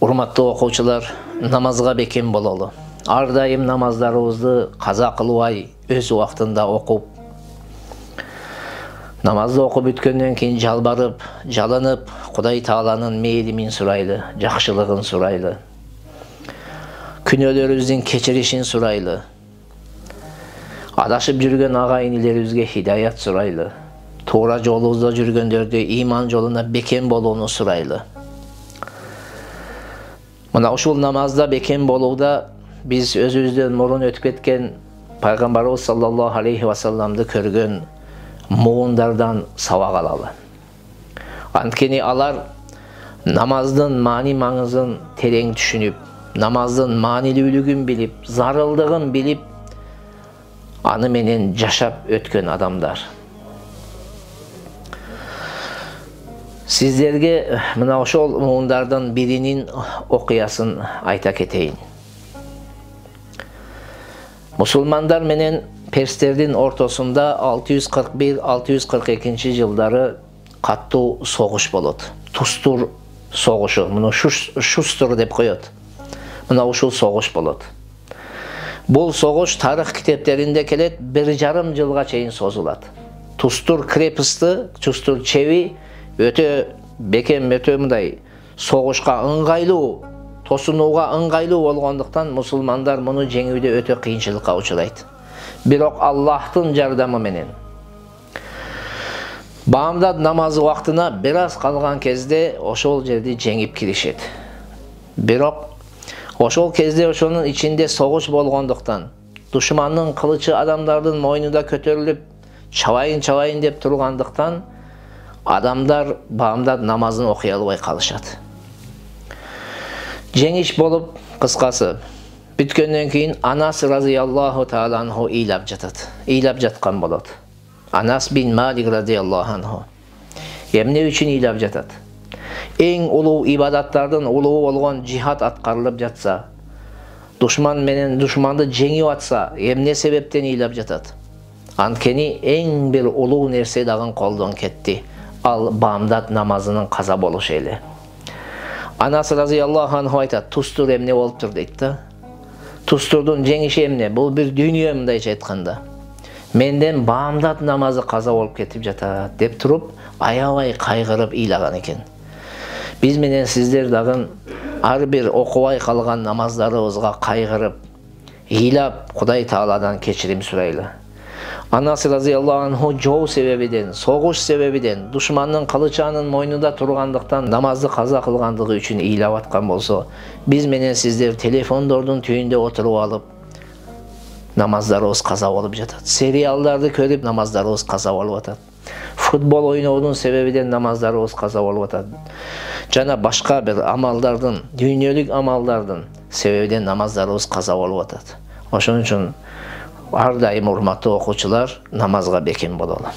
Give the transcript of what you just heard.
Урматтуу окуучулар, намазга бекем бололу. Ар дайым намаздарыбызды каза кылбай, өз убактында окуп, намазды окуп бүткөндөн кийин жалбарып, жалынып, Кудай Тааланын мээлимин сурайлы, жакшылыгын сурайлы. Күнөөлөрүбүздүн кечиришин сурайлы. Адашып жүргөн ага-инилерибизге хидаят сурайлы. Туура жолубузда жүргөндөрдү иман жолуна бекем болууну сурайлы. Мына ушул намазда бекем болууда биз өзүбүздөн мурун өтүп кеткен пайгамбарыбыз саллаллаху алейхи ва салламды көргөн муундардан сабак алалы. Анткени алар намаздын маани маңызын терең түшүнүп, намаздын маанилүүлүгүн билип, зарылдыгын билип, аны менен жашап өткөн адамдар. Сиздерге мына ошол муундардан биринин окуясын айта кетейин. Мусулмандар менен перстердин ортосунда 641-642 жылдары каттуу согуш болот. Тустур согушу, муну Шустур деп коет. Мына ушул согуш болот. Бул согуш тарых китептеринде келет, 1,5 жылга чейин созулат. Тустур крепосты, Тустур чеби өтө бекем, өтө мындай согушка ыңгайлуу, тосунууга ыңгайлуу болгондуктан мусулмандар муну жеңүүдө өтө кыйынчылыкка учурайт. Бирок Аллахтын жардамы менен баамдат намазы убактына бир аз калган кезде ошол жерди жеңип киришет. Бирок ошол кезде ошонун ичинде согуш болгондуктан душмандын кылычы адамдардын мойнунда көтөрүлүп, чабайын деп тургандыктан адамдар баамдат намазын окуй албай калышат. Жеңиш болуп, кыскасы, бүткөндөн кийин Анас разыяллаху таала анху ыйлап жатат. Ыйлап жаткан болот. Анас бин Малик разыяллаху анху. Эмне үчүн ыйлап жатат? Эң улуу ибадаттардын улуу болгон жихад аткарылып жатса, душман менен душманды жеңип атса, эмне себептен ыйлап жатат? Анткени эң бир улуу нерсе дагы колдон кетти. Ал баамдат намазынын каза болушу эле. Анас разыяллаху анху айтат, Тустур эмне болуптур дейт да. Тустурдун жеңиши эмне? Бул бир дүйнө мындайча айтканда. Менден баамдат намазы каза болуп кетип жатат деп туруп, аябай кайгырып ыйлаган экен. Биз менен сиздер дагы ар бир окубай калган намаздарыбызга кайгырып, ыйлап, Кудай Тааладан кечирим сурайлы. Анас разыяллаху анху жоо себебиден, согуш себебиден, душмандын кылычанын мойнунда тургандыктан намазды каза кылгандыгы үчүн ыйлап аткан болсо, биз менен сиздер телефондордун түйүндө отуруп алып, намаздарыбыз каза болуп жатат. Сериалдарды көрүп намаздарыбыз каза болуп атат. Футбол ойноодун себебиден намаздарыбыз каза болуп атат. Жана башка бир амалдардын, дүйнөлүк амалдардын себебиден намаздарыбыз каза болуп атат. Ошон үчүн ар дайым урматтуу окуучулар намазга бекем бололу.